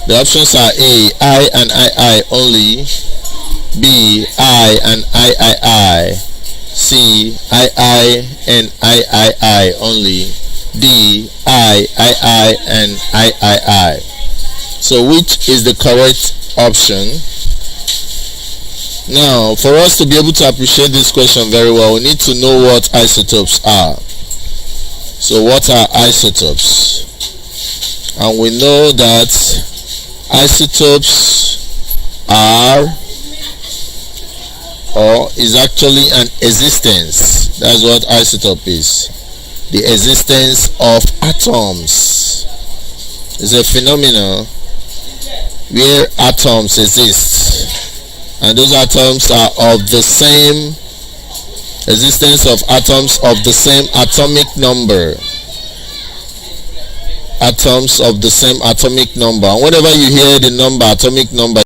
The options are A, I and I only, B, I and I, C, I and I only, D, I and I. So which is the correct option? Now, for us to be able to appreciate this question very well, we need to know what isotopes are. So what are isotopes? And we know that isotopes are, or is actually an existence. That's what isotope is. The existence of atoms. It's a phenomenon where atoms exist, and those atoms are of the same existence of atoms of the same atomic number. Atoms of the same atomic number. And whenever you hear the number atomic number,